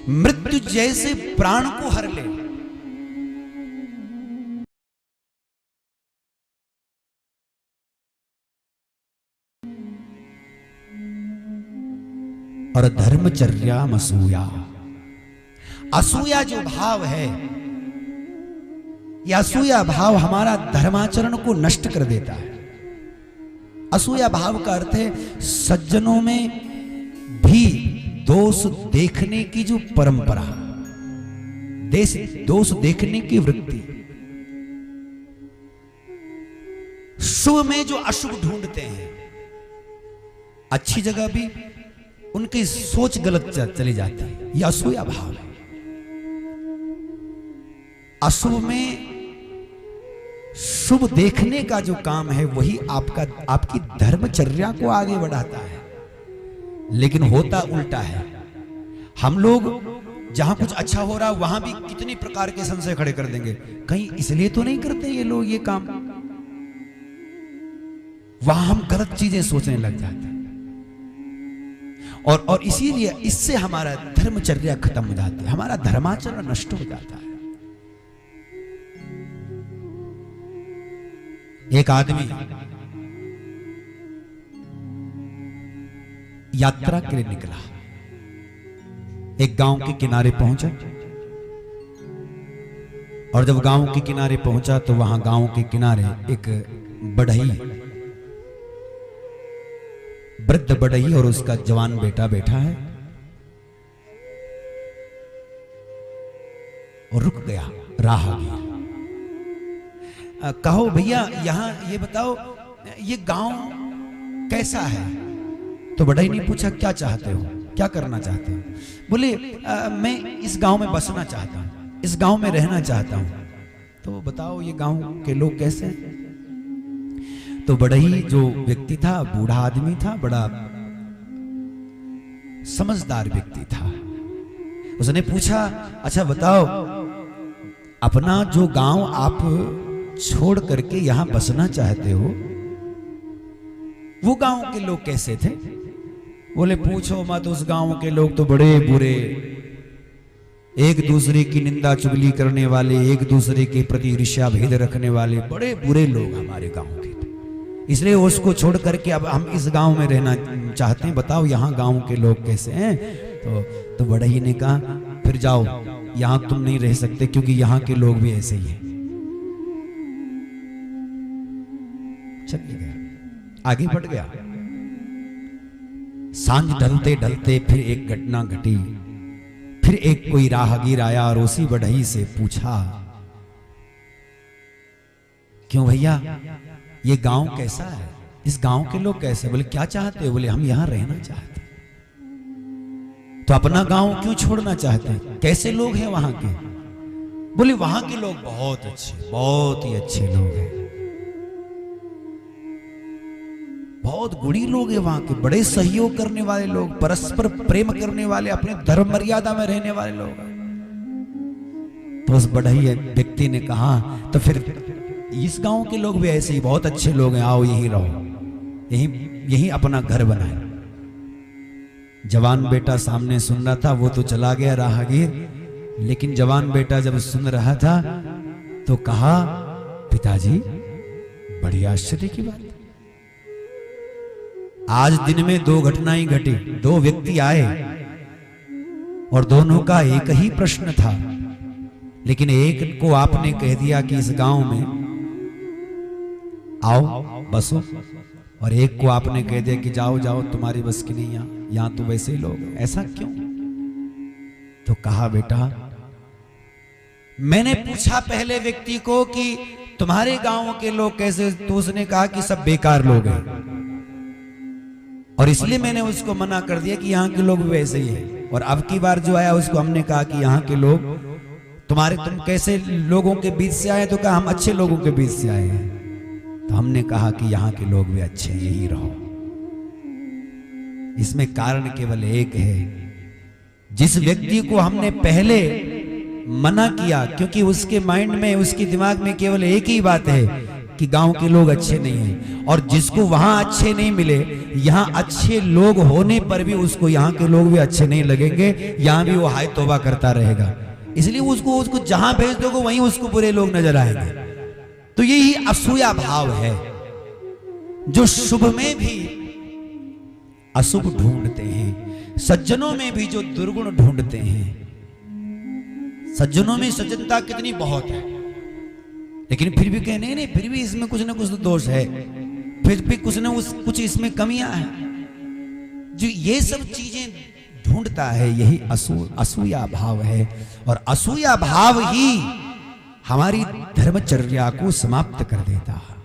मृत्यु जैसे प्राण को हर ले। और धर्मचर्या असूया, असूया जो भाव है, यह असूया भाव हमारा धर्माचरण को नष्ट कर देता है। असूया भाव का अर्थ है सज्जनों में भी दोष देखने की जो परंपरा, दोष देखने की वृत्ति, शुभ में जो अशुभ ढूंढते हैं, अच्छी जगह भी उनकी सोच गलत चली जाती है, यह असूया भाव है। अशुभ में शुभ देखने का जो काम है वही आपकी धर्मचर्या को आगे बढ़ाता है। लेकिन होता उल्टा है। हम लोग जहां कुछ अच्छा हो रहा वहां भी कितनी प्रकार के संशय खड़े कर देंगे, कहीं इसलिए तो नहीं करते ये लोग ये काम, वहां हम गलत चीजें सोचने लग जाते हैं। और इसीलिए इससे हमारा धर्मचर्या खत्म हो जाती है, हमारा धर्माचरण नष्ट हो जाता है। एक आदमी यात्रा के लिए निकला, एक गांव के किनारे पहुंचा, और जब गांव के किनारे पहुंचा तो वहां गांव के किनारे एक बढ़ई, वृद्ध बढ़ई और उसका जवान बेटा बैठा है, और रुक गया राहगीर। कहो भैया यहां ये बताओ ये गांव कैसा है? तो बढ़ई ने पूछा क्या चाहते हो, क्या करना चाहते हो? बोले मैं इस गांव में बसना चाहता हूं, इस गांव में रहना चाहता हूं। तो बताओ ये गांव के लोग कैसे हैं? तो बढ़ई जो व्यक्ति था, बूढ़ा आदमी था, बड़ा समझदार व्यक्ति था। उसने पूछा अच्छा बताओ अपना जो गांव आप छोड़ करके यहां बसना चाहते हो वो गांव के लोग कैसे थे? बोले पूछो मत, उस गांव के लोग तो बड़े बुरे, एक दूसरे की निंदा चुगली करने वाले, एक दूसरे के प्रति ईर्ष्या भेद रखने वाले बड़े बुरे लोग हमारे गांव के थे, इसलिए उसको छोड़ करके अब हम इस गांव में रहना चाहते हैं, बताओ यहाँ गांव के लोग कैसे हैं? तो बढ़ई ने कहा फिर जाओ, यहाँ तुम नहीं रह सकते क्योंकि यहाँ के लोग भी ऐसे ही हैं। चल गया, आगे बढ़ गया। सांझ ढलते ढलते फिर एक घटना घटी, फिर एक कोई राहगीर आया और उसी बढ़ई से पूछा क्यों भैया ये गांव कैसा है, इस गांव के लोग कैसे? बोले क्या चाहते हो? बोले हम यहां रहना चाहते हैं। तो अपना गांव क्यों छोड़ना चाहते हैं? कैसे लोग हैं वहां के? बोले वहां के लोग बहुत अच्छे, बहुत ही अच्छे लोग हैं, बहुत गुणी लोग हैं वहां के, बड़े सहयोग करने वाले लोग, परस्पर प्रेम करने वाले, अपने धर्म मर्यादा में रहने वाले लोग। तो उस बढ़ई व्यक्ति ने कहा तो फिर इस गांव के लोग भी ऐसे ही बहुत अच्छे लोग हैं, आओ यहीं रहो, यहीं अपना घर बनाए। जवान बेटा सामने सुन रहा था, वो तो चला गया राहगीर, लेकिन जवान बेटा जब सुन रहा था तो कहा पिताजी बड़ी आश्चर्य की बात, आज दिन में दो घटनाएं घटी, दो व्यक्ति आए और दोनों का एक ही प्रश्न था, लेकिन एक को आपने कह दिया कि इस गांव में आओ बसो, और एक को आपने कह दिया कि जाओ जाओ तुम्हारी बस की नहीं, यहां तो वैसे ही लोग, ऐसा क्यों? तो कहा बेटा मैंने पूछा पहले व्यक्ति को कि तुम्हारे गांव के लोग कैसे, तो उसने कहा कि सब बेकार लोग हैं, और इसलिए मैंने उसको मना कर दिया कि यहाँ के लोग वैसे ही हैं। और अब की बार जो आया उसको हमने कहा कि यहाँ के लोग तुम कैसे लोगों के बीच से आए? तो कहा हम अच्छे लोगों के बीच से आए हैं। तो हमने कहा कि यहाँ के लोग भी अच्छे हैं, यही रहो। इसमें कारण केवल एक है, जिस व्यक्ति को हमने पहले मना किया, क्योंकि उसके माइंड में, उसके दिमाग में केवल एक ही बात है कि गांव के लोग अच्छे नहीं हैं, और जिसको वहां अच्छे नहीं मिले, यहाँ अच्छे लोग होने पर भी उसको यहाँ के लोग भी अच्छे नहीं लगेंगे, यहाँ भी वो हाय तौबा करता रहेगा। इसलिए उसको जहां भेज दोगे वहीं उसको बुरे लोग नजर आएंगे। तो यही असूया भाव है, जो शुभ में भी अशुभ ढूंढते हैं, सज्जनों में भी जो दुर्गुण ढूंढते हैं। सज्जनों में सज्जनता कितनी बहुत है, लेकिन फिर भी कहे नहीं, फिर भी इसमें कुछ ना कुछ तो दोष है, फिर भी कुछ इसमें कमियां हैं। जो ये सब चीजें ढूंढता है, यही असूया भाव है। और असूया भाव ही हमारी धर्मचर्या को समाप्त कर देता है।